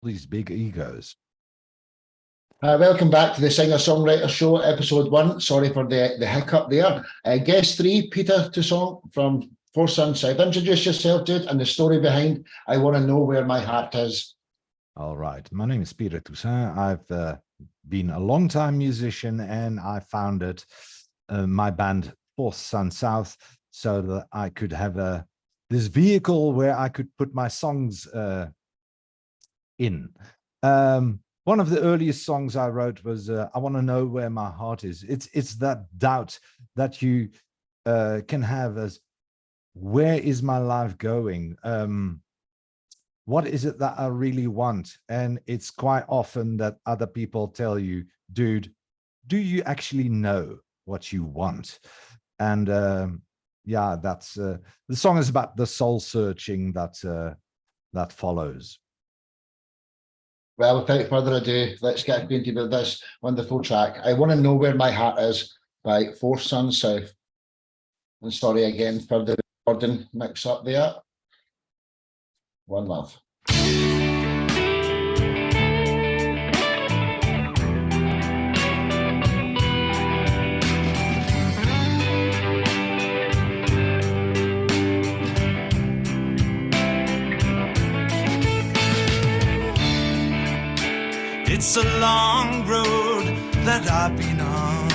these big egos. Welcome back to the Singer-Songwriter Show, episode 1. Sorry for the hiccup there. Guest 3, Peter Toussaint from Four Sons South. Introduce yourself, dude, and the story behind I Want to Know Where My Heart Is. All right. My name is Peter Toussaint. I've been a long-time musician, and I founded my band Four Sons South so that I could have this vehicle where I could put my songs in. One of the earliest songs I wrote was I Want to Know Where My Heart Is. It's that doubt that you can have as, where is my life going? What is it that I really want? And it's quite often that other people tell you, dude, do you actually know what you want? And yeah, that's the song is about the soul searching that follows. Well, without further ado, let's get acquainted with this wonderful track. I Want to Know Where My Heart Is by Four Sons South. And sorry again for the recording mix up there. One love. It's a long road that I've been on.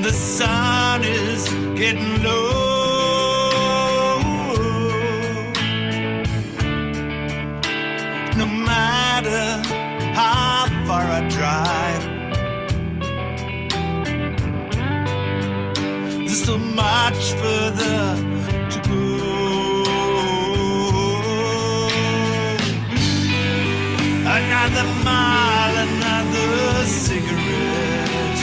The sun is getting low. No matter how far I drive, there's so much further to go. Another mile, another cigarette.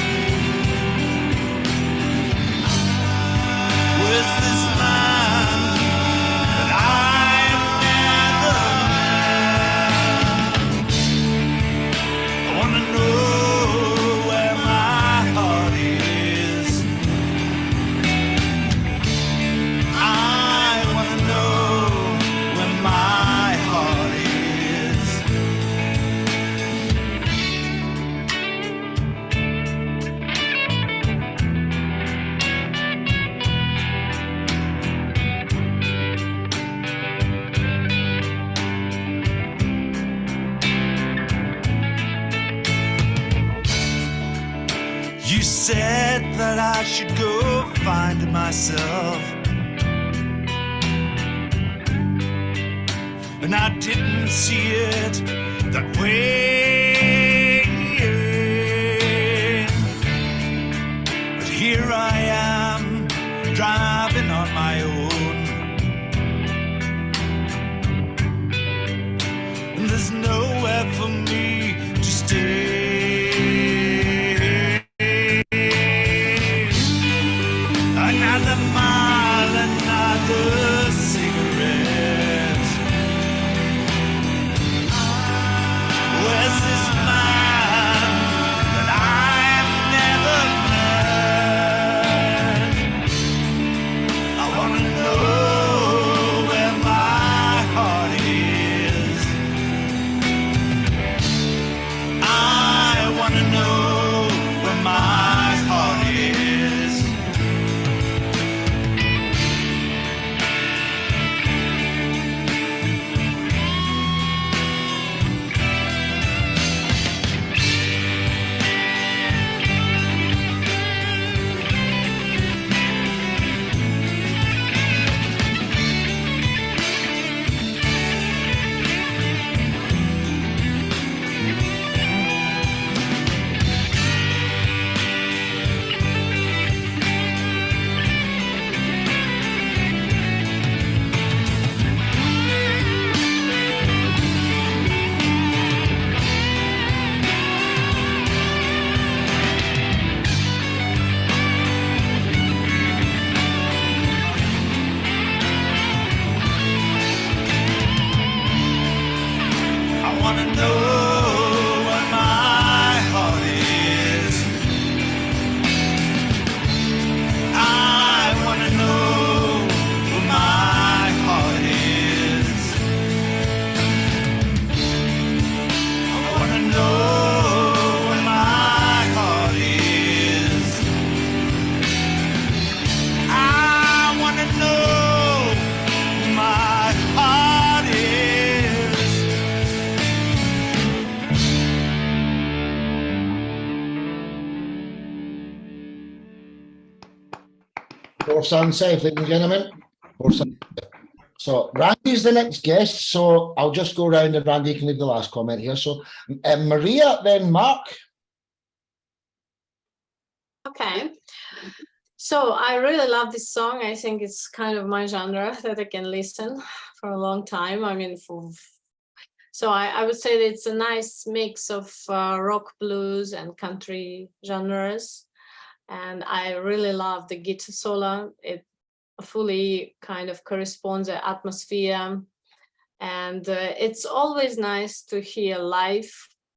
Where's this man that I've never met? I want to know where my heart is. I want to know where my heart is. You said that I should go find myself, and I didn't see it that way. But here I am, driving on my own, and there's nowhere for me to stay. Another mile, another cigarette. Where's this Fourth Sun South, ladies and gentlemen. Fourth Sun. So Randie's the next guest. So I'll just go around and Randie can leave the last comment here. So Maria, then Mark. Okay. So I really love this song. I think it's kind of my genre that I can listen for a long time. I mean, so I would say that it's a nice mix of rock, blues, and country genres. And I really love the guitar solo. It fully kind of corresponds the atmosphere. And it's always nice to hear live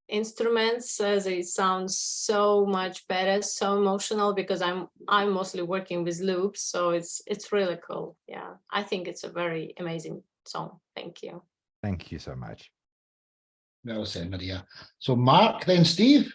instruments, as it sounds so much better, so emotional, because I'm mostly working with loops, so it's really cool. Yeah, I think it's a very amazing song. Thank you. Thank you so much. Well said, Maria. So Mark, then Steve.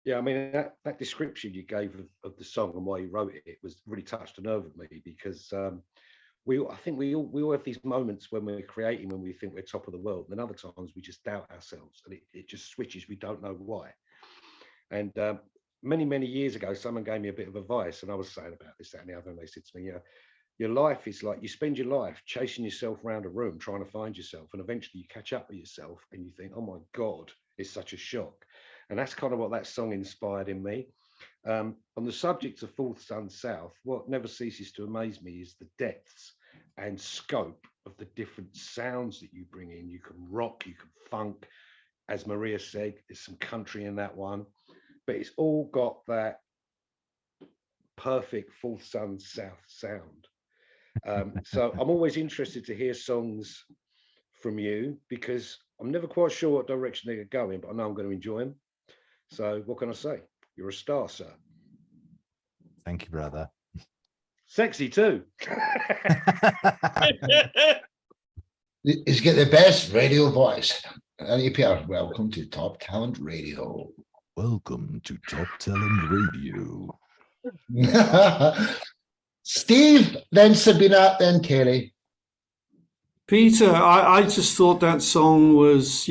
Yeah, I mean, that description you gave of the song and why you wrote it was really touched a nerve with me, because I think we all have these moments when we're creating, when we think we're top of the world, and other times we just doubt ourselves, and it just switches. We don't know why. And many years ago, someone gave me a bit of advice, and I was saying about this, that, and the other, and they said to me, your life is like, you spend your life chasing yourself around a room trying to find yourself, and eventually you catch up with yourself and you think, oh my God, it's such a shock. And that's kind of what that song inspired in me. On the subject of Fourth Sun South, what never ceases to amaze me is the depths and scope of the different sounds that you bring in. You can rock, you can funk, as Maria said, there's some country in that one, but it's all got that perfect Fourth Sun South sound. So I'm always interested to hear songs from you, because I'm never quite sure what direction they're going, but I know I'm going to enjoy them. So what can I say? You're a star, sir. Thank you, brother. Sexy too. He's got the best radio voice. Pierre, welcome to Top Talent Radio. Welcome to Top Talent Radio. Steve, then Sabina, then Terry. Peter, I just thought that song was,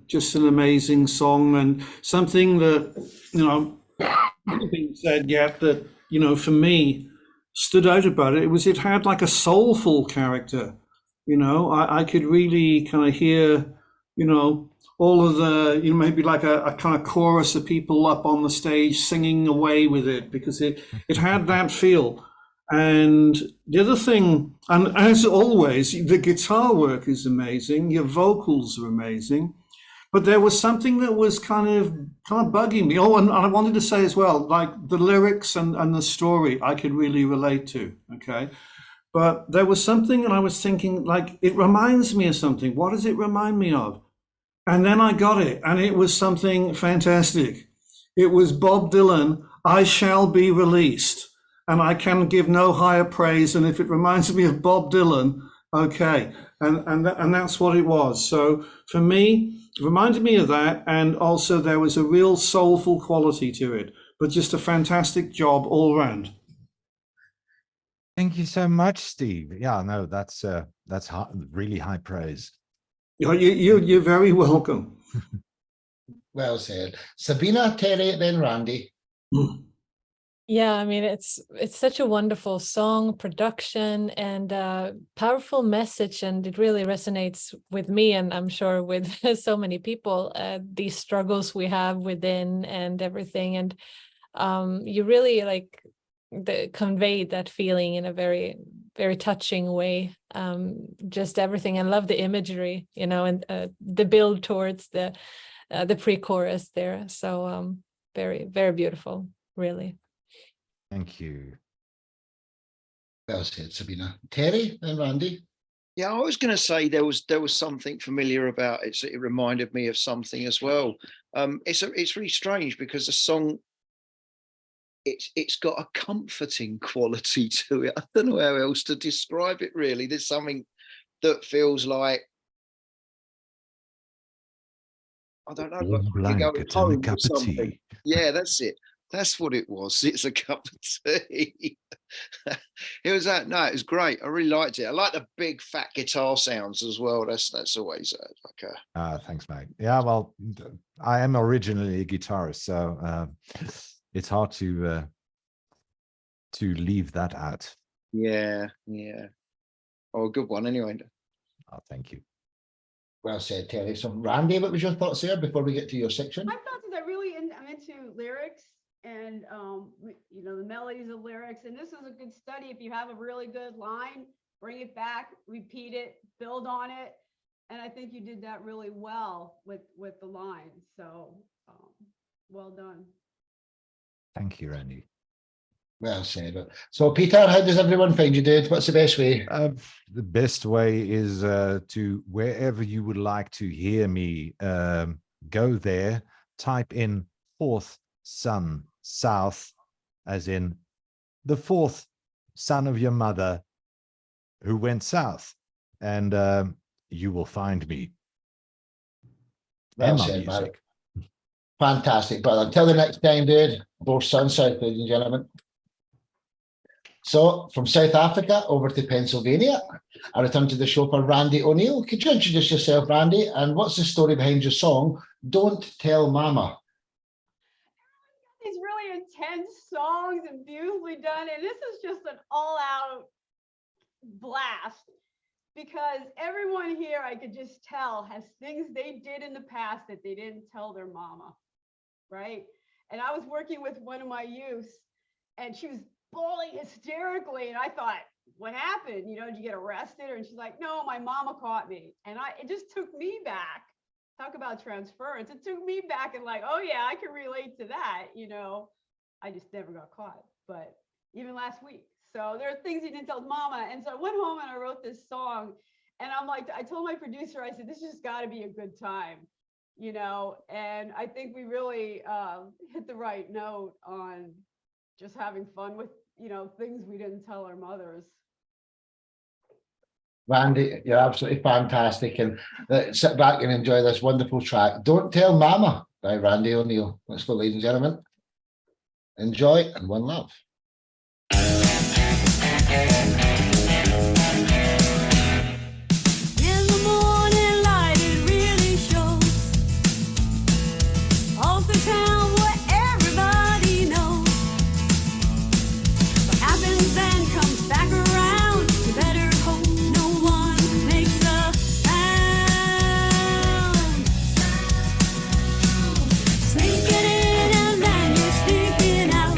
just an amazing song, and something that, hasn't been said yet that, for me stood out about it. It had like a soulful character. I could really kind of hear, all of the, maybe like a kind of chorus of people up on the stage singing away with it, because it had that feel. And the other thing, and as always, the guitar work is amazing, your vocals are amazing, but there was something that was kind of bugging me. Oh, and I wanted to say as well, like the lyrics and the story I could really relate to, okay? But there was something, and I was thinking, like, it reminds me of something. What does it remind me of? And then I got it, and it was something fantastic. It was Bob Dylan, I Shall Be Released. And I can give no higher praise. And if it reminds me of Bob Dylan, okay. And that's what it was. So for me, it reminded me of that. And also there was a real soulful quality to it, but just a fantastic job all around. Thank you so much, Steve. Yeah, no, that's really high praise. You're very welcome. Well said. Sabina, Terry, then Randie. Yeah, I mean, it's such a wonderful song, production, and powerful message, and it really resonates with me, and I'm sure with so many people, these struggles we have within and everything. And you really conveyed that feeling in a very, very touching way. Just everything. I love the imagery, and the build towards the pre-chorus there. So very, very beautiful, really. Thank you. Well said, Sabina. Terry and Randie. Yeah, I was going to say there was something familiar about it. So it reminded me of something as well. It's really strange because the song, it's got a comforting quality to it. I don't know how else to describe it. Really, there's something that feels like, I don't know, like Blanket and a cup of tea. Yeah, that's it. That's what it was. It's a cup of tea. It was that. No, it was great. I really liked it. I like the big fat guitar sounds as well. That's always like a. Thanks, mate. Yeah, well, I am originally a guitarist, so it's hard to to leave that out. Yeah, yeah. Oh, good one anyway. Oh, thank you. Well said, Terry. So, Randy, what was your thoughts there before we get to your section? My thoughts is I'm into lyrics and you know, the melodies of lyrics, and this is a good study. If you have a really good line, bring it back, repeat it, build on it, and I think you did that really well with the lines. So well done. Thank you, Randy. Well said. So, Peter, how does everyone find you, dude? What's the best way? The best way is to wherever you would like to hear me, go there, type in fourth son south, as in the fourth son of your mother who went south, and you will find me. Well And my said, man. music. Fantastic. But until the next time, dude, both sun south, ladies and gentlemen. So, from South Africa over to Pennsylvania, I return to the show for Randie O'Neill. Could you introduce yourself, Randie, and what's the story behind your song, Don't Tell Mama? These really intense songs and beautifully done, and this is just an all-out blast because everyone here, I could just tell, has things they did in the past that they didn't tell their mama, right? And I was working with one of my youths, and she was bawling hysterically, and I thought, what happened? You know, did you get arrested? And she's like, no, my mama caught me. And it just took me back. Talk about transference. It took me back and like, oh yeah, I can relate to that. You know, I just never got caught, but even last week. So there are things he didn't tell his mama. And so I went home and I wrote this song, and I'm like, I told my producer, I said, this has got to be a good time, you know? And I think we really hit the right note on just having fun with, you know, things we didn't tell our mothers. Randy, you're absolutely fantastic. And sit back and enjoy this wonderful track, Don't Tell Mama by Randie O'Neill. Let's go, ladies and gentlemen. Enjoy and one love. In the morning light, it really shows off the town where everybody knows. What happens then comes back around. You better hope no one makes a sound. Sneaking in and then you're sneaking out.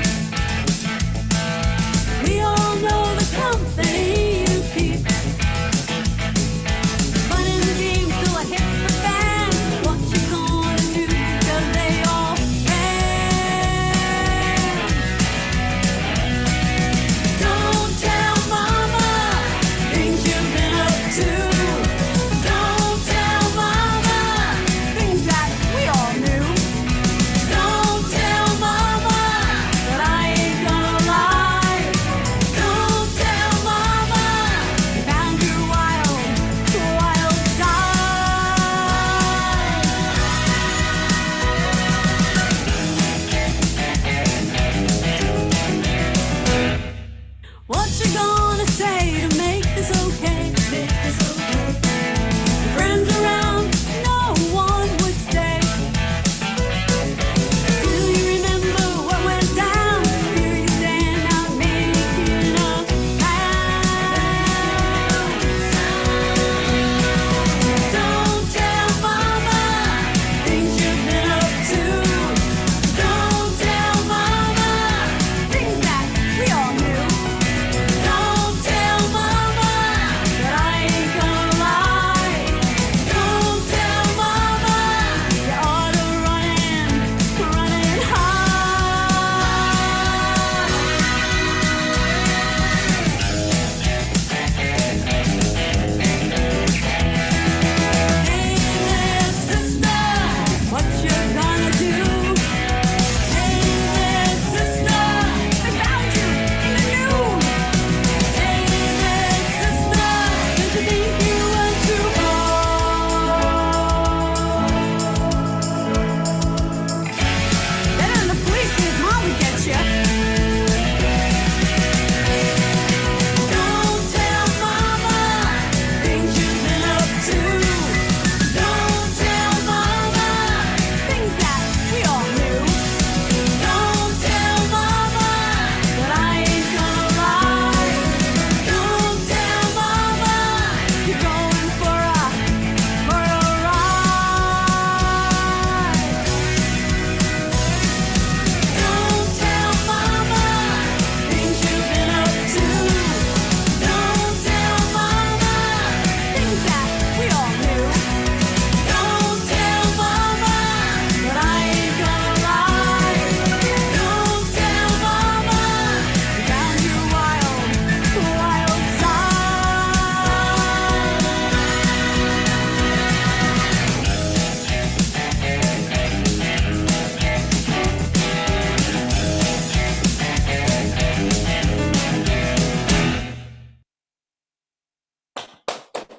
We all know the company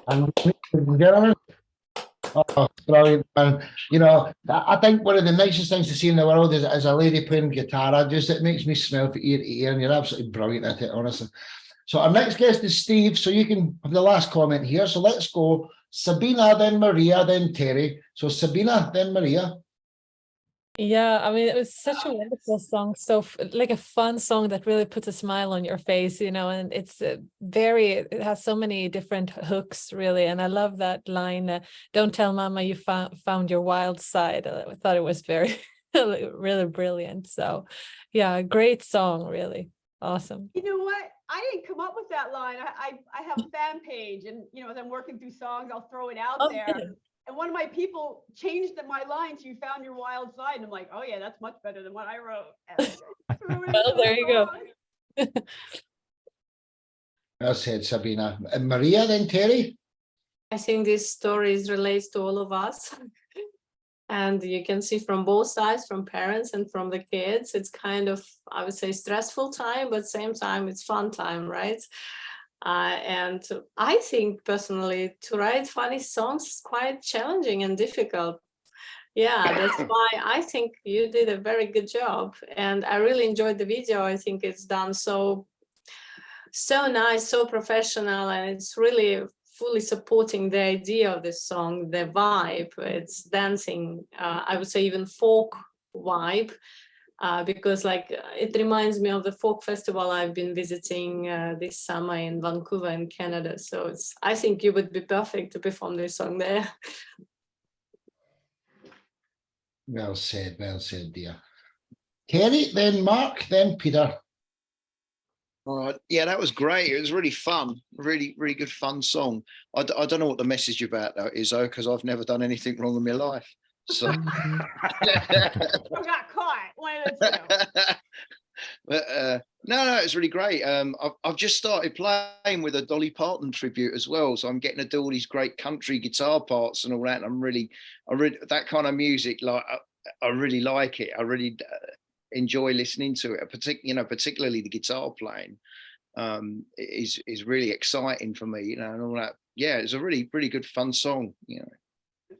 And gentlemen, oh, brilliant, man. You know, I think one of the nicest things to see in the world is a lady playing guitar. It makes me smile from ear to ear, and you're absolutely brilliant at it, honestly. So our next guest is Steve, so you can have the last comment here. So let's go Sabina, then Maria, then Terry. So Sabina, then Maria. Yeah, I mean, it was such a wonderful song. So like a fun song that really puts a smile on your face, you know, and it's it has so many different hooks, really. And I love that line, don't tell mama you found your wild side. I thought it was very, really brilliant. So yeah, great song, really. Awesome. You know what? I didn't come up with that line. I have a fan page, and you know, as I'm working through songs, I'll throw it out Oh, there. good. And one of my people changed my lines. You found your wild side, and I'm like, oh yeah, that's much better than what I wrote. And I threw it Well, into there the you go. song. Well said, Sabina. And Maria, then Terry. I think this story relates to all of us. And you can see from both sides, from parents and from the kids, it's kind of, I would say, stressful time, but same time it's fun time, right? And I think personally to write funny songs is quite challenging and difficult. Yeah, that's why I think you did a very good job. And I really enjoyed the video. I think it's done so nice, so professional, and it's really fully supporting the idea of this song, the vibe. It's dancing, I would say even folk vibe, because it reminds me of the folk festival I've been visiting this summer in Vancouver in Canada. So I think you would be perfect to perform this song there. Well said, dear. Terry, then Mark, then Peter. All right. Yeah, that was great. It was really fun. Really, really good fun song. I don't know what the message about that is, though, because I've never done anything wrong in my life. So I got caught. One of the two. but no, it's really great. I've just started playing with a Dolly Parton tribute as well, so I'm getting to do all these great country guitar parts and all that. And I really that kind of music, like I really like it. I really enjoy listening to it. Particularly the guitar playing is really exciting for me. You know, and all that. Yeah, it's a really, really good fun song. You know.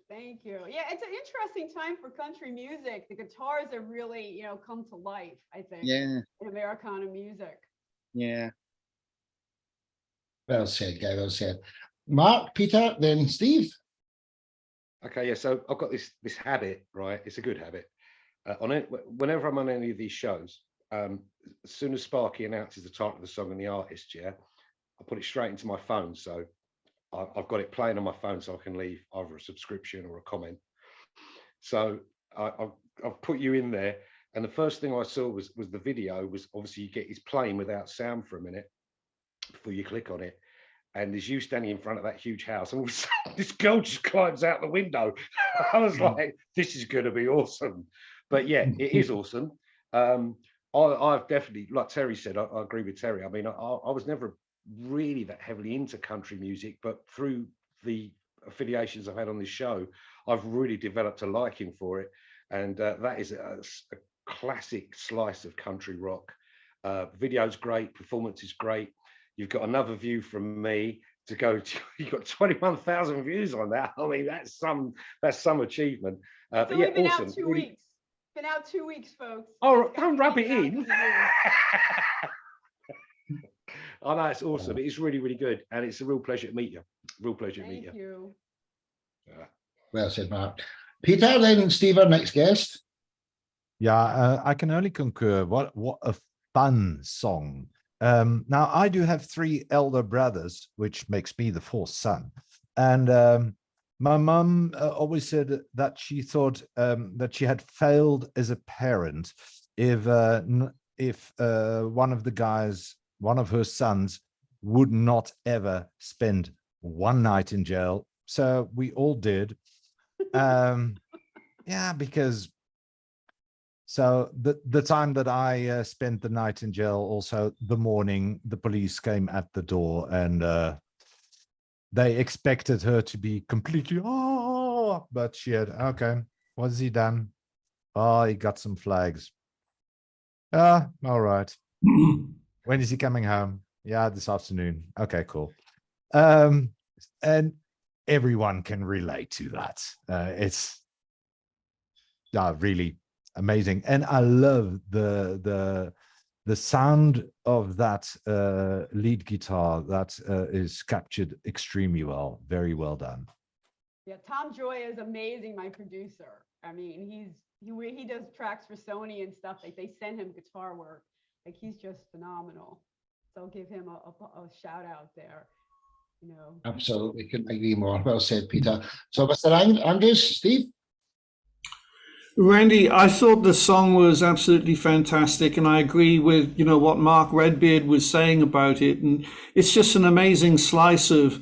Thank you. Yeah, it's an interesting time for country music. The guitars have really, come to life, I think. Yeah. In Americana music. Yeah. Well said, guy. Well said. Mark, Peter, then Steve. Okay, yeah. So I've got this habit, right? It's a good habit. On it, whenever I'm on any of these shows, as soon as Sparky announces the title of the song and the artist, yeah, I put it straight into my phone. So I've got it playing on my phone, so I can leave either a subscription or a comment. So I've put you in there, and the first thing I saw was the video. Was obviously you get his playing without sound for a minute before you click on it, and there's you standing in front of that huge house, and all of a sudden, this girl just climbs out the window. I was like, this is going to be awesome. But yeah, it is awesome. I've definitely, like Terry said, I agree with Terry. I mean, I was never really that heavily into country music, but through the affiliations I've had on this show, I've really developed a liking for it. And that is a classic slice of country rock. Video's great, performance is great. You've got another view from me to go to, you've got 21,000 views on that. I mean, that's some achievement. But yeah, been awesome. out 2 Really... weeks. Been out 2 weeks, folks. Oh, don't rub it in. I know, it's awesome. It is really, really good. And it's a real pleasure to meet you. Real pleasure to meet you. Thank you. Well said, Mark. Peter, then Steve, our next guest. Yeah, I can only concur. What a fun song. Now, I do have 3 elder brothers, which makes me the 4th son. And my mum always said that she thought that she had failed as a parent if one of her sons would not ever spend one night in jail. So we all did. Yeah, because so the time that I spent the night in jail, also the morning, the police came at the door and they expected her to be completely, but she had, okay, what's he done? Oh, he got some flags. All right. When is he coming home? Yeah, this afternoon. Okay, cool. and everyone can relate to that. It's really amazing, and I love the sound of that lead guitar that is captured extremely well. Very well done. Yeah, Tom Joy is amazing, my producer. I mean, he does tracks for Sony and stuff. Like they send him guitar work. Like he's just phenomenal. So I'll give him a shout out there. You know. Absolutely, couldn't agree more. Well said, Peter. So, Mr. Andrews, Steve. Randie, I thought the song was absolutely fantastic, and I agree with what Mark Redbeard was saying about it. And it's just an amazing slice of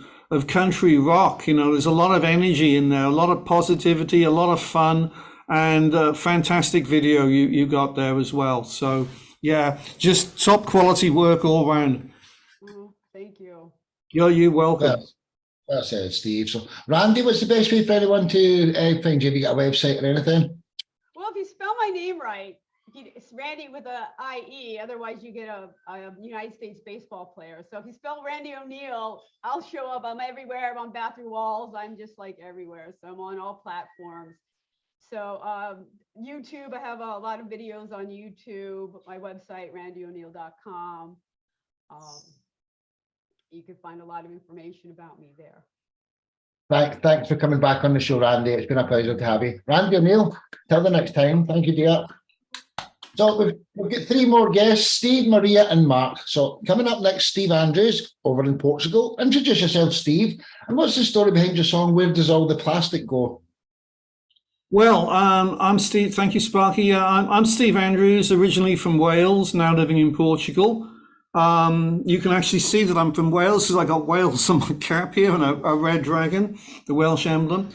country rock. There's a lot of energy in there, a lot of positivity, a lot of fun, and a fantastic video you got there as well. So yeah, just top quality work all round. Oh, thank you. You're welcome. Well said, Steve. So, Randie, what's the best way for anyone to find you? Have you got a website or anything? Well, if you spell my name right, it's Randie with a IE. Otherwise, you get a United States baseball player. So if you spell Randie O'Neill, I'll show up. I'm everywhere. I'm on bathroom walls. I'm just like everywhere. So I'm on all platforms. So YouTube, I have a lot of videos on YouTube. My website, randieo'neill.com. You can find a lot of information about me there. Thanks for coming back on the show, Randie. It's been a pleasure to have you. Randie O'Neill, till the next time. Thank you, dear. So we've got three more guests, Steve, Maria, and Mark. So coming up next, Steve Andrews over in Portugal. Introduce yourself, Steve. And what's the story behind your song, Where Does All the Plastic Go? Well, I'm Steve. Thank you, Sparky. I'm Steve Andrews, originally from Wales, now living in Portugal. You can actually see that I'm from Wales because I got Wales on my cap here and a red dragon, the Welsh emblem.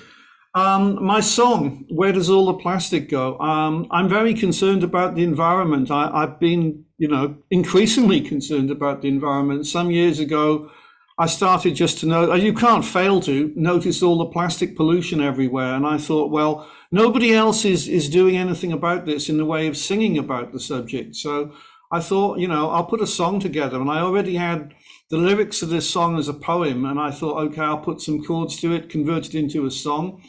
My song, Where Does All the Plastic Go? I'm very concerned about the environment. I've been, increasingly concerned about the environment. Some years ago, I started just to know, you can't fail to notice all the plastic pollution everywhere. And I thought, well, nobody else is doing anything about this in the way of singing about the subject. So I thought, I'll put a song together, and I already had the lyrics of this song as a poem. And I thought, okay, I'll put some chords to it, convert it into a song.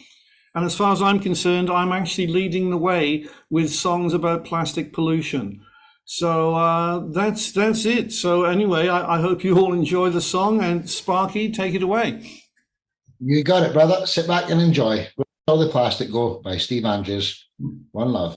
And as far as I'm concerned, I'm actually leading the way with songs about plastic pollution. So that's it. So anyway, I hope you all enjoy the song, and Sparky, take it away. You got it, brother. Sit back and enjoy. Where Does All the Plastic Go by Steve Andrews. One love.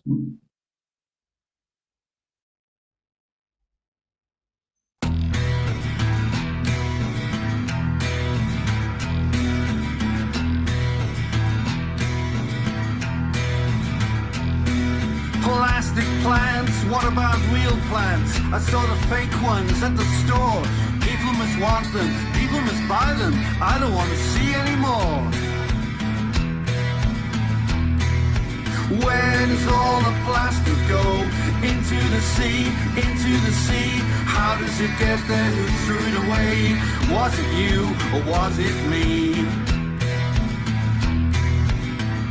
Plastic plants, what about real plants? I saw the fake ones at the store. People must want them, people must buy them. I don't want to see anymore. Where does all the plastic go? Into the sea, into the sea. How does it get there? Who threw it away? Was it you or was it me?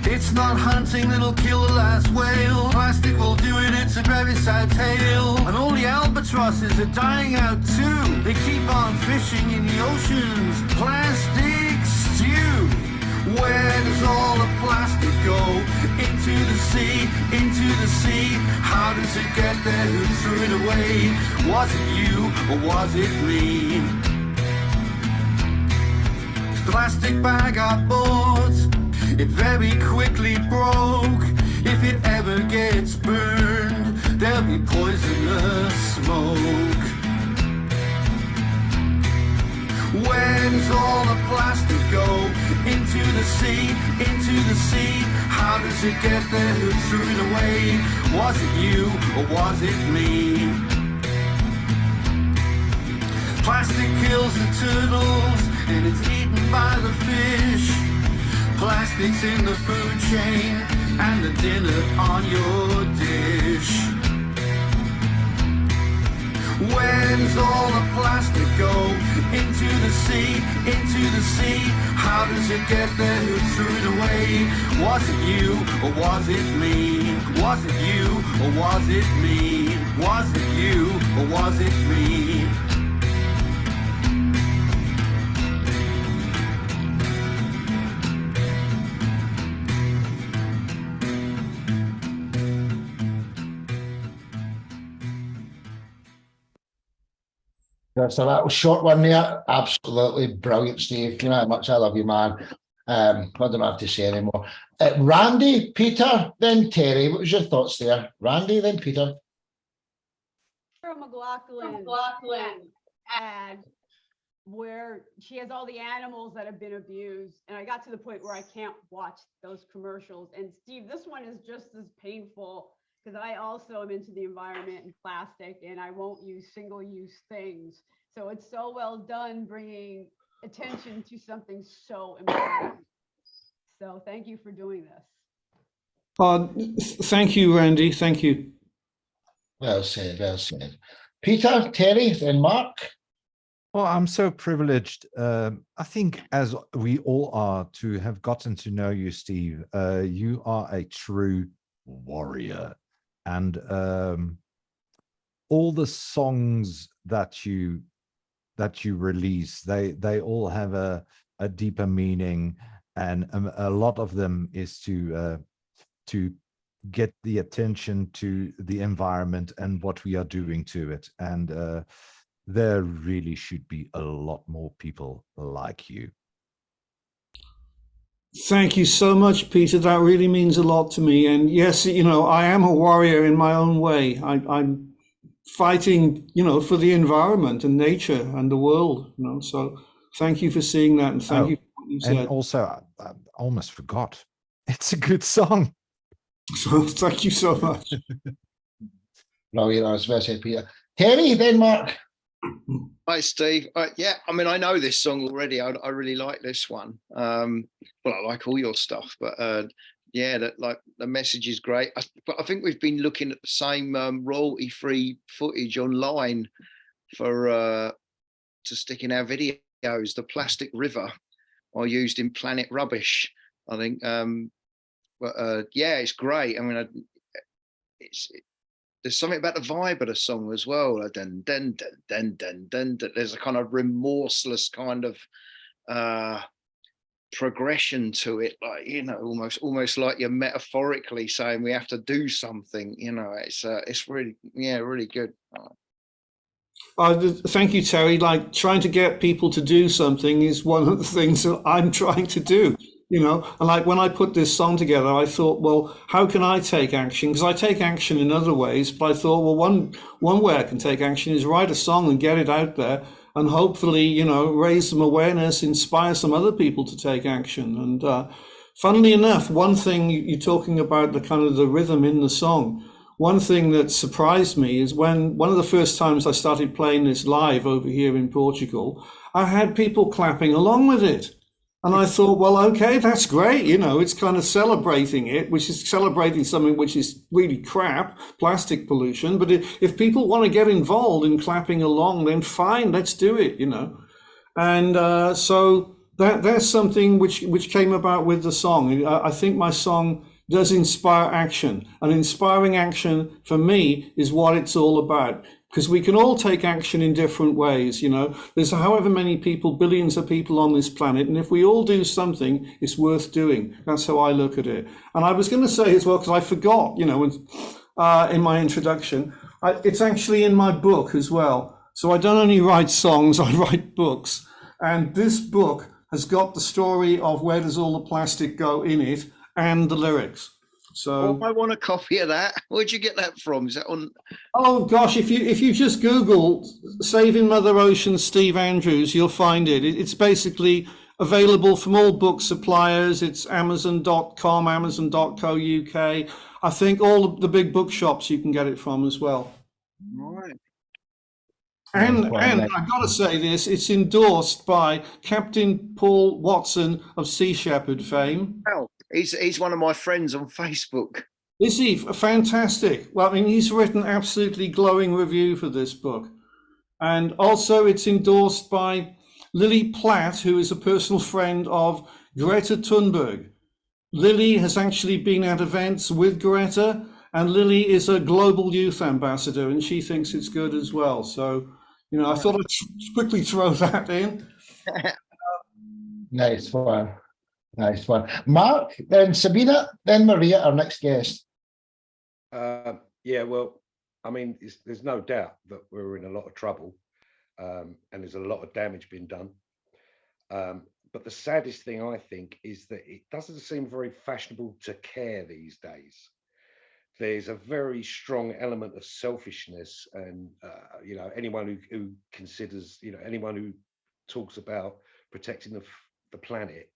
It's not hunting that'll kill the last whale. Plastic will do it, it's a very sad tale. And all the albatrosses are dying out too. They keep on fishing in the oceans. Plastic stew. Where does all the plastic go? Into the sea, into the sea. How does it get there? Who threw it away? Was it you or was it me? Plastic bag I bought, it very quickly broke. If it ever gets burned, there'll be poisonous smoke. Where does all the plastic go? Into the sea, into the sea. How does it get there? Who threw it away? Was it you or was it me? Plastic kills the turtles and it's eaten by the fish. Plastic's in the food chain and the dinner on your dish. Where does all the plastic go? Into the sea, into the sea. How does it get there? Who threw it away? Was it you or was it me? Was it you or was it me? Was it you or was it me? That's a little short one there. Absolutely brilliant, Steve. You know how much I love you, man. I don't have to say anymore. Randie, Peter, then Terry. What was your thoughts there? Randie, then Peter. Sarah McLachlan ad where she has all the animals that have been abused, and I got to the point where I can't watch those commercials. And Steve, this one is just as painful because I also am into the environment and plastic, and I won't use single-use things. So it's so well done bringing attention to something so important. So thank you for doing this. Thank you, Randy. Thank you. Well said, well said. Peter, Terry, then Mark. Well, I'm so privileged. I think, as we all are, to have gotten to know you, Steve. You are a true warrior, and all the songs that you release, they all have a deeper meaning, and a lot of them is to get the attention to the environment and what we are doing to it. And there really should be a lot more people like you. Thank you so much, Peter. That really means a lot to me. And yes, you know, I am a warrior in my own way. I'm fighting, you know, for the environment and nature and the world, you know. So thank you for seeing that, and thank you for what you said. And also, I almost forgot, it's a good song. So thank you so much. Brilliant, I was about to say, Peter. Terry, then Mark. Hi, Steve. Yeah, I mean, I know this song already. I really like this one. Well, I like all your stuff, but yeah, like the message is great. But I think we've been looking at the same royalty-free footage online for to stick in our videos. The plastic river I used in Planet Rubbish, I think. But yeah, it's great. I mean, there's something about the vibe of the song as well. Dun, dun, dun, dun, dun, dun, dun. There's a kind of remorseless kind of progression to it, like, you know, almost like you're metaphorically saying we have to do something. You know, it's really, yeah, really good. Thank you, Terry. Like, trying to get people to do something is one of the things that I'm trying to do. You know, and like when I put this song together, I thought, well, how can I take action? Because I take action in other ways, but I thought, well, one way I can take action is write a song and get it out there, and hopefully, you know, raise some awareness, inspire some other people to take action. And funnily enough, one thing you're talking about, the kind of the rhythm in the song. One thing that surprised me is when one of the first times I started playing this live over here in Portugal, I had people clapping along with it. And I thought, well, okay, that's great. You know, it's kind of celebrating it, which is celebrating something which is really crap, plastic pollution. But if people want to get involved in clapping along, then fine, let's do it, you know. And so that's something which came about with the song. I think my song does inspire action. And inspiring action, for me, is what it's all about. Because we can all take action in different ways, you know. There's however many people, billions of people on this planet, and if we all do something, it's worth doing. That's how I look at it. And I was going to say as well, because I forgot, you know, in my introduction, it's actually in my book as well. So I don't only write songs, I write books. And this book has got the story of Where Does All the Plastic Go in it, and the lyrics. So I want a copy of that. Where'd you get that from? Is that on? Oh gosh, if you just Google Saving Mother Ocean Steve Andrews, you'll find it. It's basically available from all book suppliers. It's Amazon.com, Amazon.co.uk. I think all of the big bookshops you can get it from as well. Right. And I've got to say this, it's endorsed by Captain Paul Watson of Sea Shepherd fame. Well, he's one of my friends on Facebook. Is he? Fantastic. Well, I mean, he's written absolutely glowing review for this book. And also it's endorsed by Lily Platt, who is a personal friend of Greta Thunberg. Lily has actually been at events with Greta, and Lily is a global youth ambassador, and she thinks it's good as well. So, you know, I thought I'd quickly throw that in. Nice one. Nice one. Mark, then Sabina, then Maria, our next guest. Yeah, well, I mean, there's no doubt that we're in a lot of trouble. and there's a lot of damage being done. But the saddest thing, I think, is that it doesn't seem very fashionable to care these days. There's a very strong element of selfishness, and you know, anyone who considers, you know, anyone who talks about protecting the planet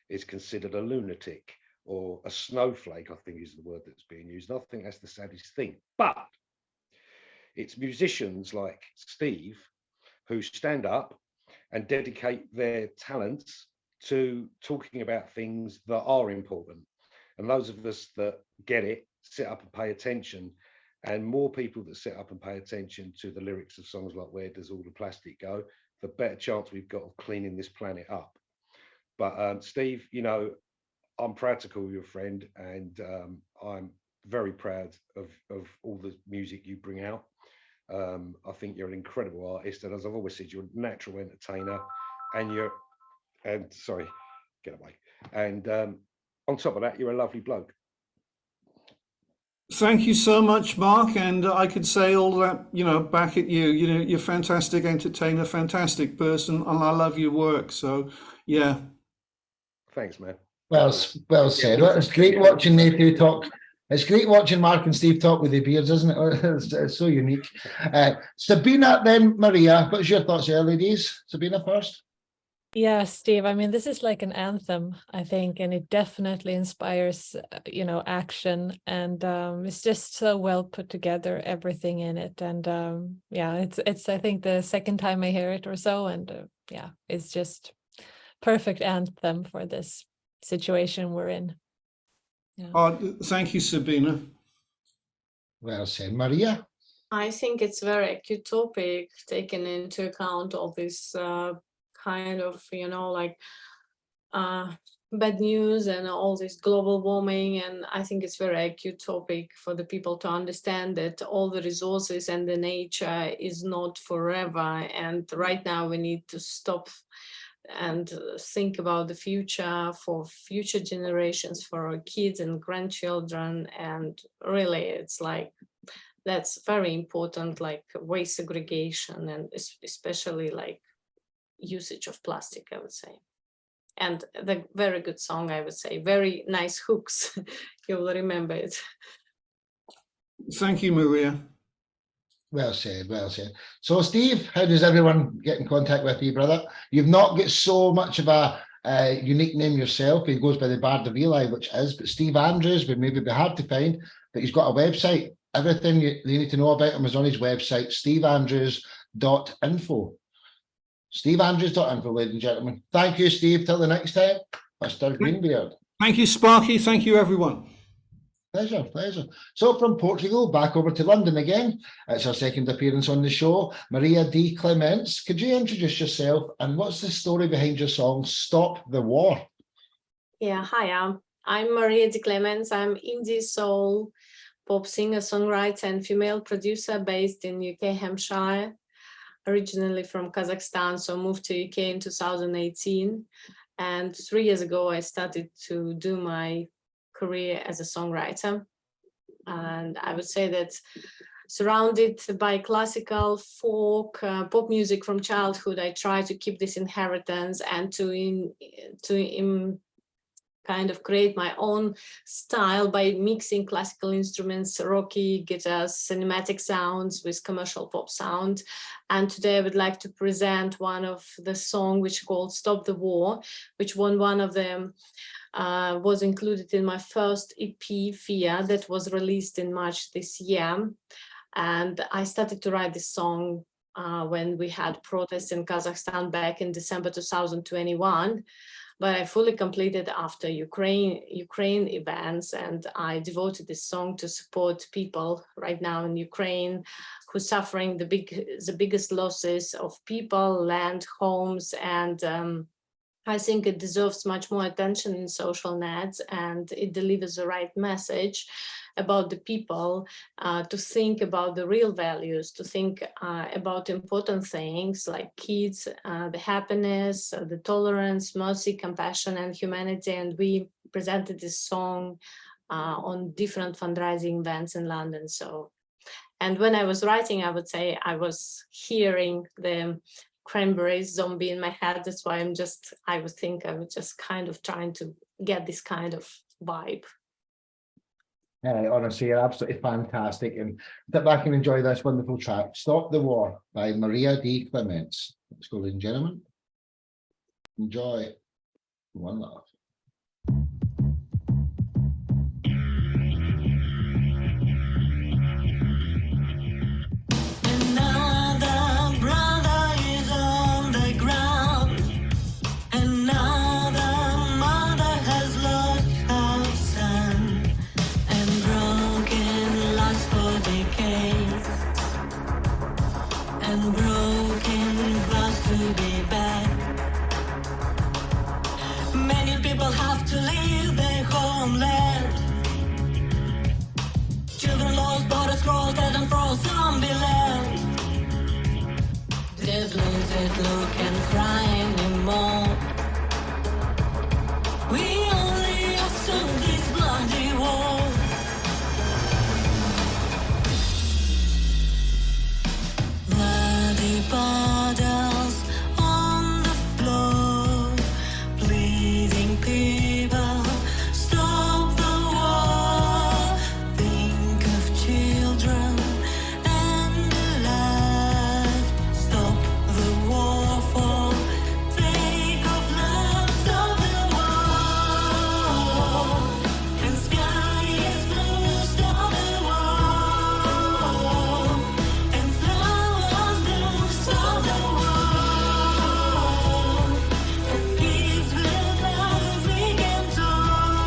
is considered a lunatic or a snowflake, I think is the word that's being used. And I think that's the saddest thing. But it's musicians like Steve who stand up and dedicate their talents to talking about things that are important. And those of us that get it sit up and pay attention, and more people that sit up and pay attention to the lyrics of songs like Where Does All the Plastic Go, the better chance we've got of cleaning this planet up. But Steve, you know, I'm proud to call you a friend, and I'm very proud of all the music you bring out. I think you're an incredible artist, and as I've always said, you're a natural entertainer, and sorry, get away. And on top of that, you're a lovely bloke. Thank you so much, Mark. And I could say all that, you know, back at you. You know, you're a fantastic entertainer, fantastic person, and I love your work. So, yeah. Thanks, man. Well said. Well, it's great watching they two talk. It's great watching Mark and Steve talk with their beards, isn't it? It's so unique. Sabina, then Maria. What's your thoughts, early days? Sabina first. Yeah, Steve, I mean, this is like an anthem, I think, and it definitely inspires, you know, action, and it's just so well put together, everything in it. And yeah, it's I think the second time I hear it or so, and yeah, it's just perfect anthem for this situation we're in. Yeah. Oh, thank you, Sabina. Well said, Maria. I think it's very acute topic, taking into account all this kind of, you know, like bad news and all this global warming. And I think it's very acute topic for the people to understand that all the resources and the nature is not forever. And right now we need to stop and think about the future, for future generations, for our kids and grandchildren. And really, it's like, that's very important, like waste segregation, and especially like usage of plastic, I would say. And the very good song, I would say, very nice hooks. You will remember it. Thank you, Maria. Well said, well said. So, Steve, how does everyone get in contact with you, brother? You've not got so much of a unique name yourself. He goes by the Bard of Eli, which is, but Steve Andrews would maybe be hard to find, but he's got a website. Everything you need to know about him is on his website, steveandrews.info. steveandrews.info, ladies and gentlemen. Thank you, Steve. Till the next time, Mr. Greenbeard. Thank you, Sparky. Thank you, everyone. Pleasure, pleasure. So from Portugal, back over to London again. It's our second appearance on the show. Maria D. Clements, could you introduce yourself and what's the story behind your song, Stop the War? Yeah, hi, I'm Maria D. Clements. I'm indie soul pop singer, songwriter, and female producer based in UK, Hampshire, originally from Kazakhstan, so moved to UK in 2018. And 3 years ago, I started to do my career as a songwriter. And I would say that surrounded by classical, folk, pop music from childhood, I try to keep this inheritance and to kind of create my own style by mixing classical instruments, rocky guitars, cinematic sounds with commercial pop sound. And today I would like to present one of the songs which is called Stop the War, which one of them was included in my first EP, Fia, that was released in March this year. And I started to write this song when we had protests in Kazakhstan back in December 2021. But I fully completed after Ukraine events, and I devoted this song to support people right now in Ukraine who's suffering the biggest losses of people, land, homes, and I think it deserves much more attention in social nets, and it delivers the right message about the people, to think about the real values, to think about important things like kids, the happiness, the tolerance, mercy, compassion, and humanity. And we presented this song on different fundraising events in London. So, And when I was writing, I would say I was hearing the Cranberries zombie in my head. That's why I would just kind of trying to get this kind of vibe. Honestly, you're absolutely fantastic. And sit back and enjoy this wonderful track, Stop the War by Maria D. Clements. Let's go, ladies and gentlemen. Enjoy. One love. Another brother is on the ground. Another mother has lost her son. And broken lives for decades. And broken vows to be back. Many people have to leave their homeland. Children lost, borders crossed, and for zombie land. Dead losers look and cry anymore. We only assume this bloody war. Bloody puddles on the floor. Bleeding people, stop the war. Think of children and the life. Stop the war for sake of love. Stop the war. And sky is blue. Stop the war. And flowers bloom. Stop the war. And peace will love. We can talk.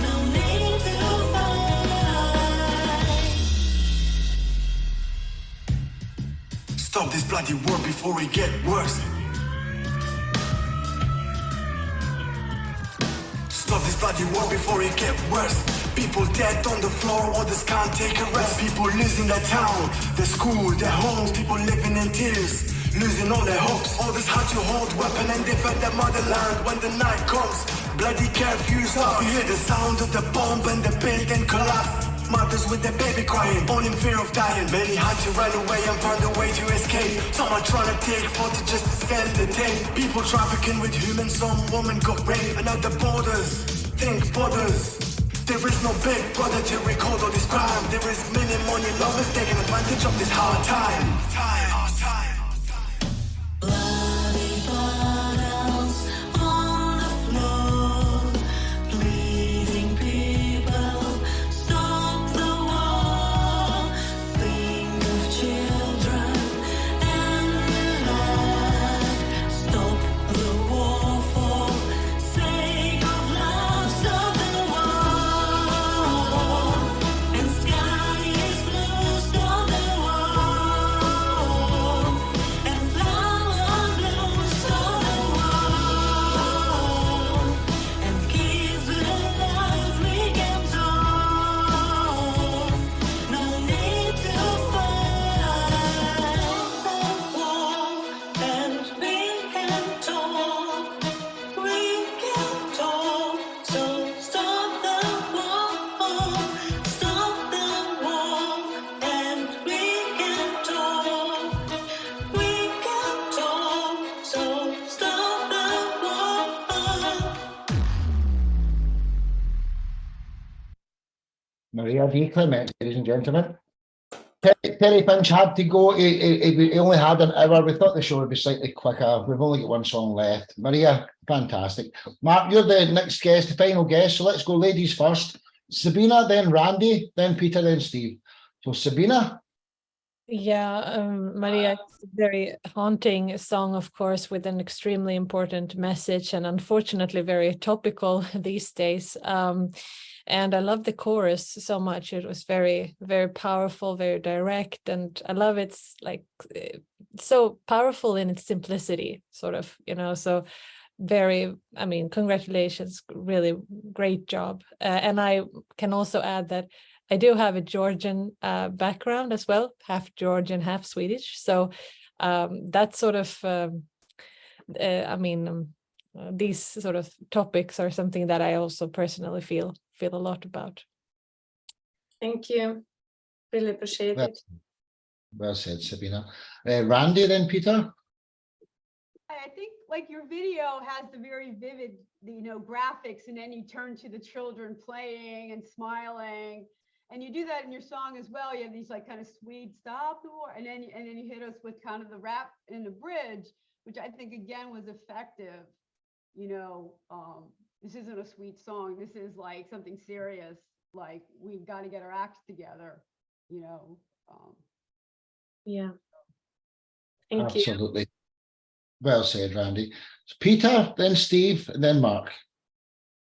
No need to fight. Stop this bloody war before it get worse. Stop this bloody war before it get worse. People dead on the floor, others can't take a rest. People losing their town, their school, their homes. People living in tears, losing all their hopes. Others had to hold weapon and defend their motherland. When the night comes, bloody curfews up. You hear the sound of the bomb and the building collapse. Mothers with their baby crying, all in fear of dying. Many had to run away and find a way to escape. Some are trying to take photos just to sell the tape. People trafficking with humans, some women got raped. And at the borders, think borders. There is no big brother to record all this crime. There is many money lovers taking advantage of this hard time. Bloody puddles on the floor. Bleeding people, stop the war. Think of children and life. Stop the war for sake of love. Stop the war. And sky is blue. Stop the war. And flowers bloom. Stop the war. And kids will love. We can talk. No need to fight. And we can talk. We can talk. So stop the war. Stop the war. And we can talk. We can talk. So stop the war. Maria D. Clements, ladies and gentlemen. Terry Finch had to go. He only had an hour. We thought the show would be slightly quicker. We've only got one song left. Maria, fantastic. Mark, you're the next guest, the final guest. So let's go ladies first. Sabina, then Randie, then Peter, then Steve. So Sabina. Yeah, Maria, it's a very haunting song, of course, with an extremely important message and unfortunately very topical these days. And I love the chorus so much. It was very, very powerful, very direct. And I love it's like so powerful in its simplicity, sort of, so very, I mean, congratulations, really great job. And I can also add that I do have a Georgian background as well, half Georgian, half Swedish. So that sort of, these sort of topics are something that I also personally feel a lot about. Thank you. Really appreciate Well, it. well said, Sabina. Randie, then, Peter? I think like your video has the very vivid, graphics, and then you turn to the children playing and smiling. And you do that in your song as well. You have these like kind of sweet stop the war, and then you hit us with kind of the rap in the bridge, which I think again was effective. This isn't a sweet song. This is like something serious. Like we've got to get our acts together. Yeah. Thank you. Absolutely. Well said, Randie. Peter, then Steve, and then Mark.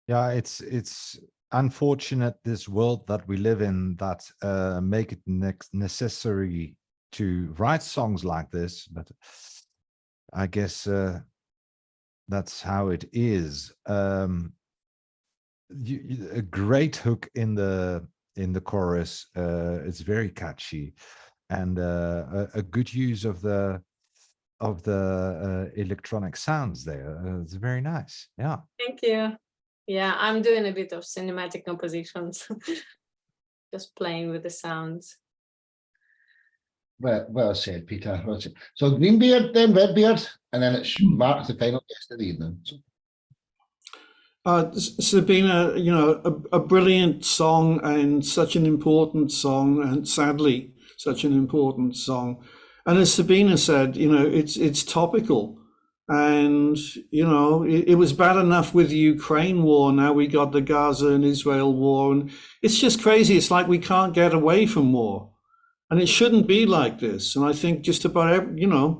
Yeah, it's unfortunate, this world that we live in, that make it necessary to write songs like this, but I guess that's how it is. A great hook in the chorus. It's very catchy, and a good use of the electronic sounds there. It's very nice. Yeah. Thank you. Yeah, I'm doing a bit of cinematic compositions, just playing with the sounds. Well said, Peter. Well said. So Greenbeard, then Redbeard, and then it's Mark, the final guest of the evening. Sabina, a brilliant song, and such an important song, and sadly, such an important song. And as Sabina said, it's topical. And, it was bad enough with the Ukraine war. Now we got the Gaza and Israel war. And it's just crazy. It's like we can't get away from war. And it shouldn't be like this. And I think just about,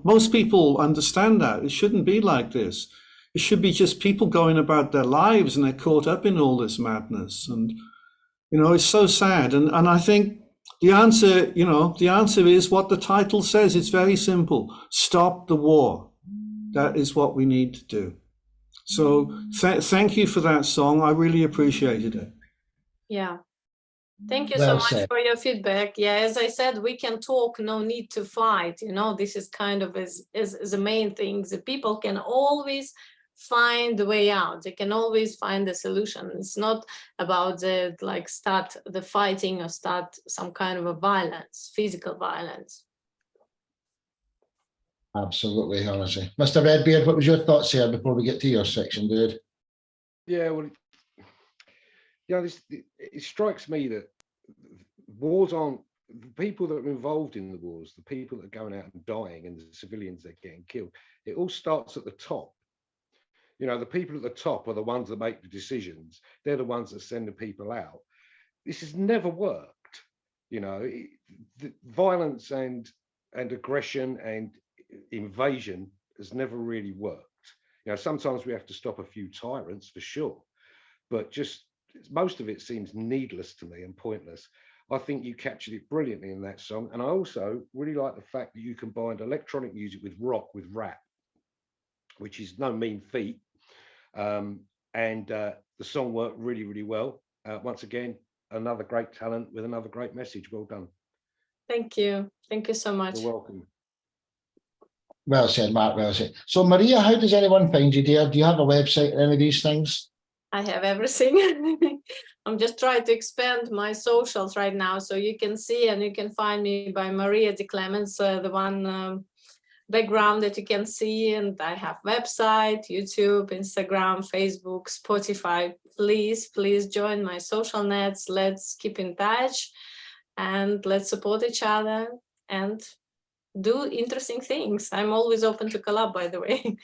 most people understand that. It shouldn't be like this. It should be just people going about their lives, and they're caught up in all this madness. And, it's so sad. And I think the answer is what the title says. It's very simple. Stop the war. That is what we need to do. So thank you for that song. I really appreciated it. Yeah. Thank you Well so much said. for your feedback. Yeah, as I said, we can talk, no need to fight. This is kind of is the main thing. The people can always find the way out. They can always find the solution. It's not about start the fighting or start some kind of a violence, physical violence. Absolutely, honestly. Mr. Redbeard, what was your thoughts here before we get to your section, dude? Yeah, well, it strikes me that wars aren't, the people that are involved in the wars, the people that are going out and dying, and the civilians that are getting killed, it all starts at the top. The people at the top are the ones that make the decisions. They're the ones that send the people out. This has never worked. The violence and aggression and invasion has never really worked. Sometimes we have to stop a few tyrants for sure, but just most of it seems needless to me and pointless. I think you captured it brilliantly in that song, and I also really like the fact that you combined electronic music with rock with rap, which is no mean feat. And the song worked really, really well. Once again, another great talent with another great message. Well done. Thank you. Thank you so much. You're welcome. Well said, Mark. Well said. So, Maria, how does anyone find you, dear? Do you have a website or any of these things? I have everything. I'm just trying to expand my socials right now, so you can see and you can find me by Maria de Clements, the one background that you can see. And I have website, YouTube, Instagram, Facebook, Spotify. Please join my social nets. Let's keep in touch and let's support each other and do interesting things. I'm always open to collab, by the way.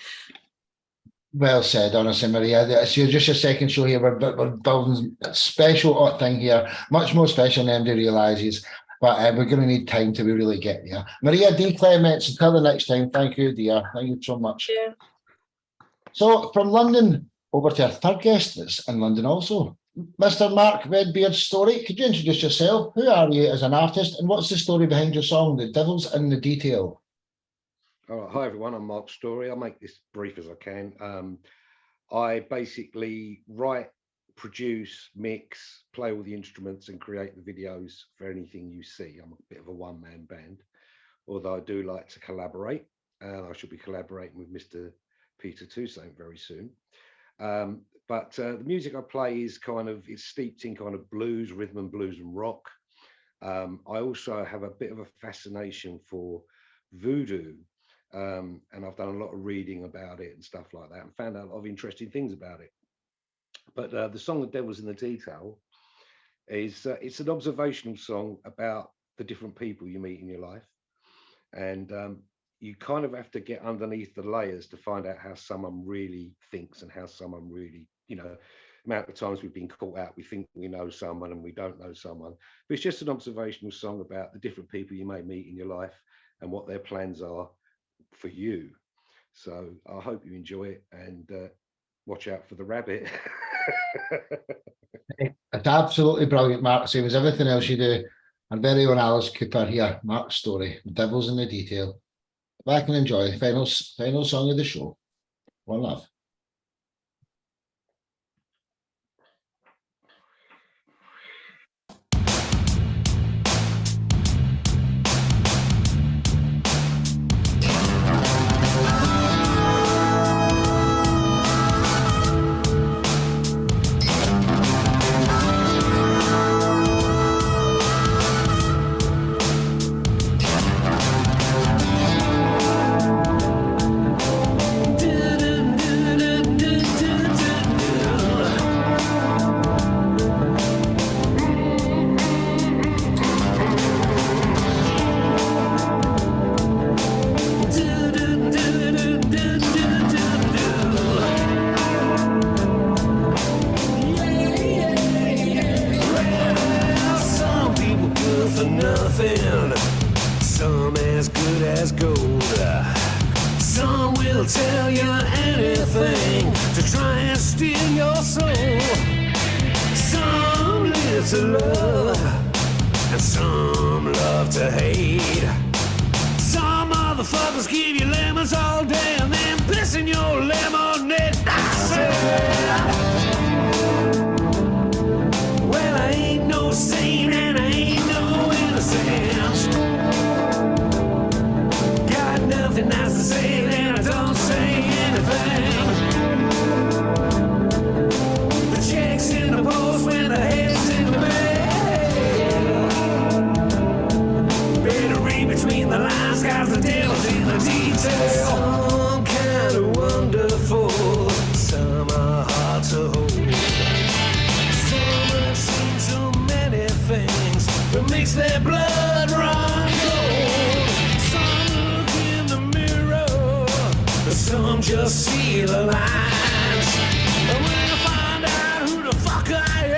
Well said, honestly, Maria. It's just your second show here. We're building a special thing here, much more special than MD realises. But we're going to need time to really get there. Maria D. Clements, until the next time, thank you, dear. Thank you so much. Yeah. So from London, over to our third guest that's in London also. Mr. Mark Redbeard Storey, could you introduce yourself? Who are you as an artist, and what's the story behind your song, The Devil's in the Detail? All right, hi everyone, I'm Mark Storey. I'll make this brief as I can. I basically write, produce, mix, play all the instruments and create the videos for anything you see. I'm a bit of a one-man band, although I do like to collaborate. I should be collaborating with Mr. Peter Toussaint very soon. But the music I play is it's steeped in kind of blues, rhythm and blues and rock. I also have a bit of a fascination for voodoo, and I've done a lot of reading about it and stuff like that, and found out a lot of interesting things about it. But the song "The Devil's in the Detail" is it's an observational song about the different people you meet in your life, and you kind of have to get underneath the layers to find out how someone really thinks and how someone really, you know, amount of times we've been caught out, we think we know someone and we don't know someone. But it's just an observational song about the different people you may meet in your life and what their plans are for you. So I hope you enjoy it, and watch out for the rabbit. It's absolutely brilliant, Mark. Same as everything else you do. And very own Alice Cooper here, Mark's Story, The Devil's in the Detail. Back and enjoy. Final song of the show. One love. Some as good as gold. Some will tell you anything to try and steal your soul. Some live to love, and some love to hate. Some motherfuckers give you lemons all day and then piss in your lemonade. I said, well, I ain't no saint and I ain't no innocent. Got nothing nice to say, then I don't say anything. The check's in the post when the head's in the mail. Better read between the lines, cause the devil's in the details. Some kind of wonderful, some are hard to hold. Some have seen so many things that makes their blood run cold. Some look in the mirror, but some just see the lines. And when I find out who the fuck I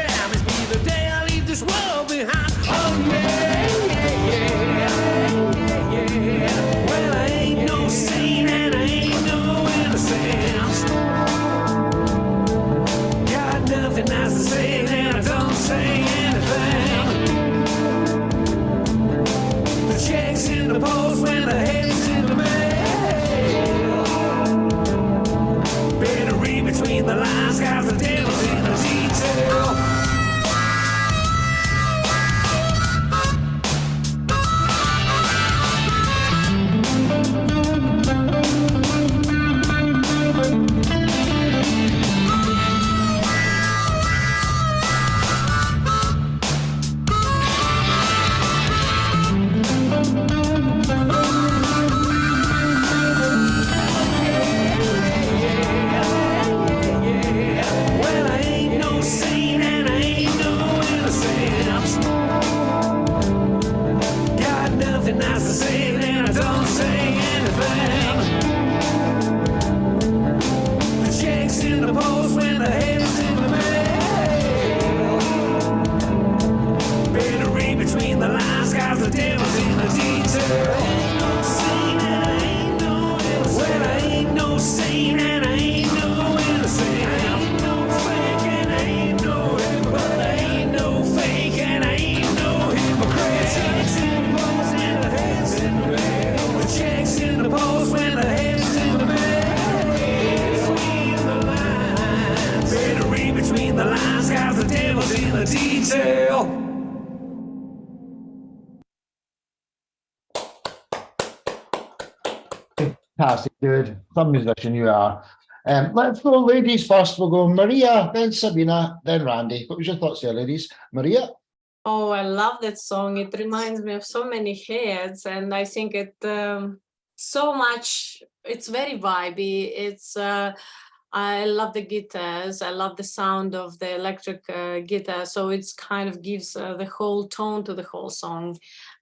am, it's be the day I leave this world behind. Oh yeah, yeah, yeah, yeah. Well, I ain't no saint and I ain't no innocent. Got nothing nice to say, then I don't say anything. The check's in the post when the head's in the mail. Better read between the lines, cause the devil's in the detail. Well, I ain't no saint and I ain't no innocent. Got nothing nice to say, then I don't say anything. The check's in the post when the head's in the mail. Better read between the lines, cause the devil's in the detail. Ain't no saint and I ain't no innocent. Well, I ain't no saint and I ain't no innocent. I ain't no fake and I ain't no hypocrite. I ain't no fake and I ain't no hypocrite. The check's in the post when the head's in the mail. The check's in the post when the head's in the mail. Between the lines. Better read between the lines, cause the devil's in the detail. Fantastic, dude. Some musician you are. Let's go ladies first. We'll go Maria, then Sabina, then Randie. What was your thoughts there, ladies? Maria? Oh, I love that song. It reminds me of so many hits, and I think it so much. It's very vibey. It's I love the guitars. I love the sound of the electric guitar. So it's kind of gives the whole tone to the whole song,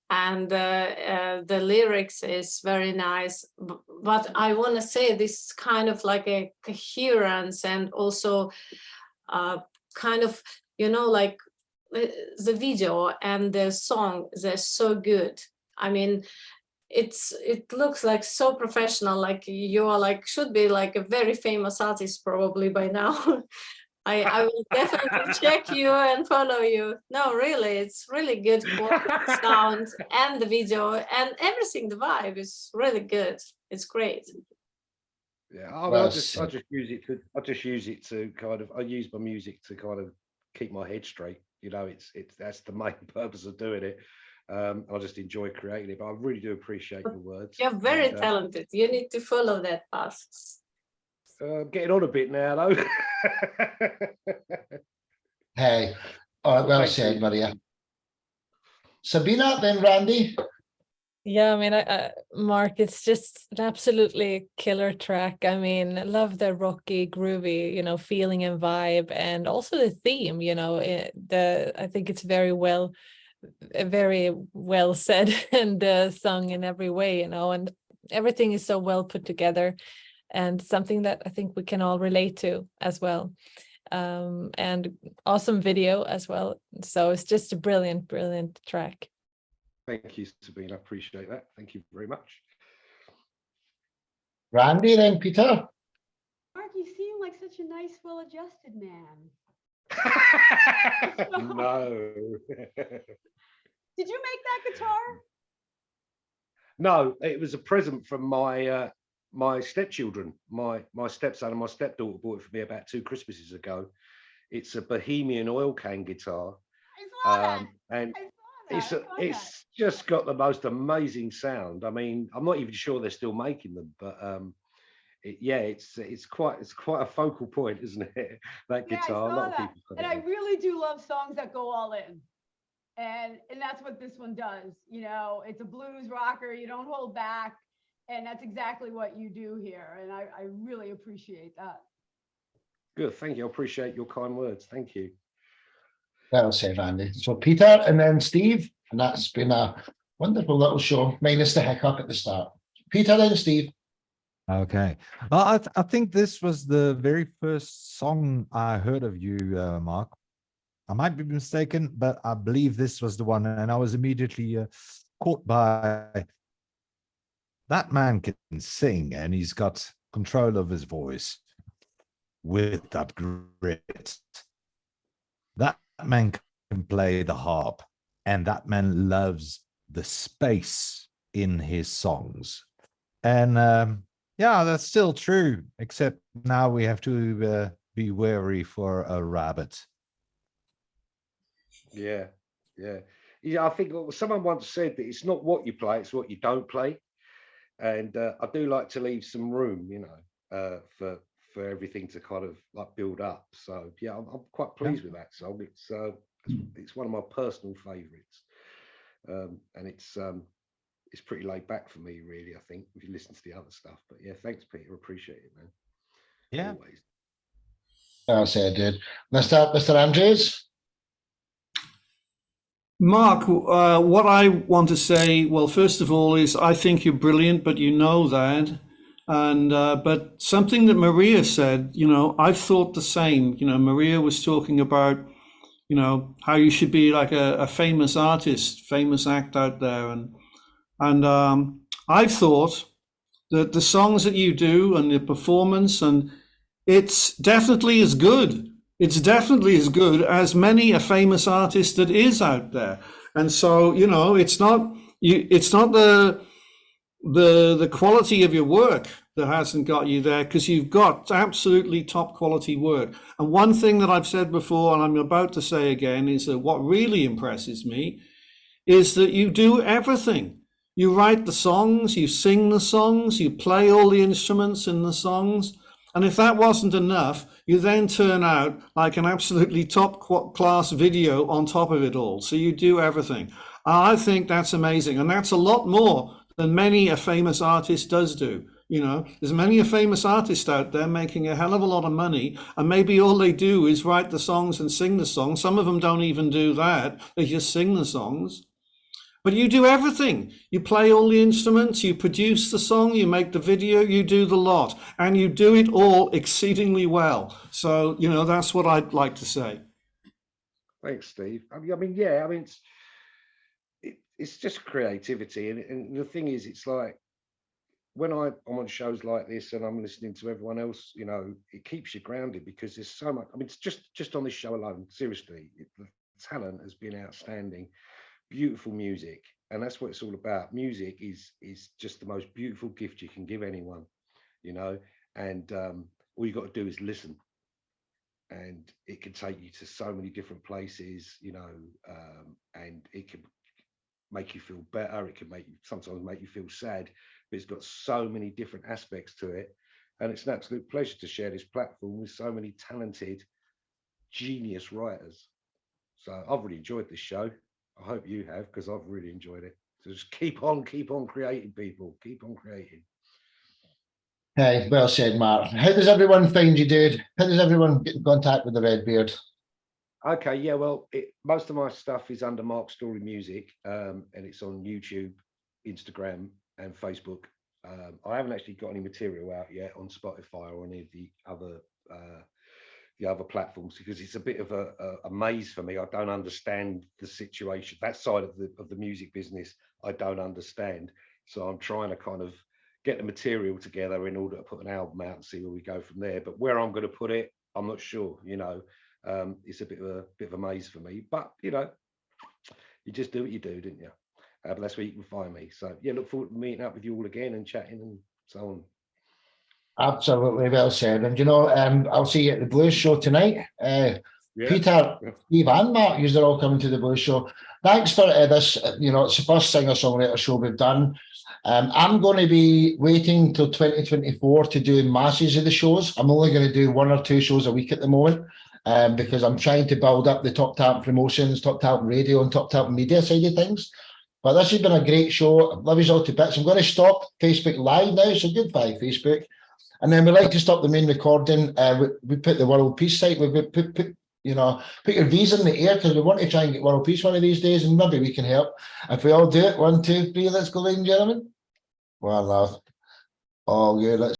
and the lyrics is very nice. But I want to say this kind of like a coherence, and also kind of, you know, like the video and the song, they're so good. I mean, it looks like so professional, like you are like should be like a very famous artist probably by now. I will definitely check you and follow you. No, really, it's really good quality sound, and the video and everything. The vibe is really good. It's great. Yeah, I mean, Well I just said. use it to kind of, I use my music to kind of keep my head straight. You know, it's that's the main purpose of doing it. I just enjoy creating it, but I really do appreciate your words. You're very And, talented. You need to follow that path. getting on a bit now, though. Hey, all right, well Thank said, you. Maria. Sabina, then Randie. Yeah, I mean, Mark, it's just an absolutely killer track. I mean, I love the rocky, groovy, you know, feeling and vibe, and also the theme. You know, I think it's very well said and sung in every way. You know, and everything is so well put together, and something that I think we can all relate to as well. And awesome video as well. So it's just a brilliant, brilliant track. Thank you, Sabina. I appreciate that. Thank you very much. Randie, then Peter. Mark, you seem like such a nice, well-adjusted man. No. Did you make that guitar? No, it was a present from my my stepchildren. My stepson and my stepdaughter bought it for me about 2 Christmases ago. It's a Bohemian oil can guitar, I saw that. and I saw that. it's just got the most amazing sound. I mean, I'm not even sure they're still making them, but it's quite a focal point, isn't it? That Yeah, I guitar. A saw lot of that. people put And it I on. really do love songs that go all in. And that's what this one does. You know, it's a blues rocker. You don't hold back. And that's exactly what you do here. And I really appreciate that. Good, thank you. I appreciate your kind words. Thank you. Well said, Randie. So Peter and then Steve, and that's been a wonderful little show, minus the hiccup at the start. Peter, then Steve. Okay. Well, I think this was the very first song I heard of you, Mark. I might be mistaken, but I believe this was the one, and I was immediately caught by that man can sing, and he's got control of his voice with that grit. That man can play the harp, and that man loves the space in his songs. And yeah, that's still true, except now we have to be wary for a rabbit. Yeah. I think someone once said that it's not what you play, it's what you don't play. And I do like to leave some room, you know, for everything to kind of like build up. So yeah, I'm quite pleased with that song. It's one of my personal favorites, and it's pretty laid back for me, really. I think if you listen to the other stuff, but yeah, thanks, Peter. Appreciate it, man. Yeah. Always. Well said, dude. Mr. Andrews. Mark, what I want to say, well, first of all, is I think you're brilliant, but you know that. And but something that Maria said, you know, I've thought the same. You know, Maria was talking about, you know, how you should be like a famous artist, famous act out there, and I've thought that the songs that you do and the performance, and it's definitely as good. It's definitely as good as many a famous artist that is out there. And so, you know, it's not the quality of your work that hasn't got you there, because you've got absolutely top quality work. And one thing that I've said before, and I'm about to say again, is that what really impresses me is that you do everything. You write the songs, you sing the songs, you play all the instruments in the songs. And if that wasn't enough, you then turn out like an absolutely top-class video on top of it all. So you do everything. I think that's amazing. And that's a lot more than many a famous artist does do. You know, there's many a famous artist out there making a hell of a lot of money, and maybe all they do is write the songs and sing the songs. Some of them don't even do that. They just sing the songs. But you do everything. You play all the instruments, you produce the song, you make the video, you do the lot, and you do it all exceedingly well. So, you know, that's what I'd like to say. Thanks, Steve. I mean, yeah, I mean, it's just creativity. And the thing is, it's like, when I'm on shows like this and I'm listening to everyone else, you know, it keeps you grounded because there's so much. I mean, it's just on this show alone, seriously, the talent has been outstanding. Beautiful music, and that's what it's all about. Music is just the most beautiful gift you can give anyone, you know, and all you got to do is listen, and it can take you to so many different places, you know, and it can make you feel better, it can sometimes make you feel sad, but it's got so many different aspects to it, and it's an absolute pleasure to share this platform with so many talented, genius writers. So I've really enjoyed this show. I hope you have, because I've really enjoyed it. So just keep on creating, people. Keep on creating. Hey, well said, Mark. How does everyone find you, dude? How does everyone get in contact with the Redbeard? Okay, yeah, well, most of my stuff is under Mark Storey Music, and it's on YouTube, Instagram, and Facebook. I haven't actually got any material out yet on Spotify or any of the other platforms, because it's a bit of a maze for me. I don't understand the situation. That side of the music business, I don't understand. So I'm trying to kind of get the material together in order to put an album out and see where we go from there. But where I'm going to put it, I'm not sure. You know, it's a bit of a maze for me. But you know, you just do what you do, didn't you? But that's where you can find me. So yeah, look forward to meeting up with you all again and chatting and so on. Absolutely, well said. And you know, I'll see you at the Blues Show tonight. Peter, Steve, and Mark, you're all coming to the Blues Show. Thanks for this. You know, it's the first singer-songwriter show we've done. I'm going to be waiting till 2024 to do masses of the shows. I'm only going to do 1 or 2 shows a week at the moment, because I'm trying to build up the Top Talent Promotions, Top Talent Radio, and Top Talent Media side of things. But this has been a great show. I love you all to bits. I'm going to stop Facebook Live now, so goodbye, Facebook. And then we like to stop the main recording. We put the World Peace site. We put your V's in the air, because we want to try and get World Peace one of these days, and maybe we can help. If we all do it, 1, 2, 3, let's go, ladies and gentlemen. Well, love. All good. Let's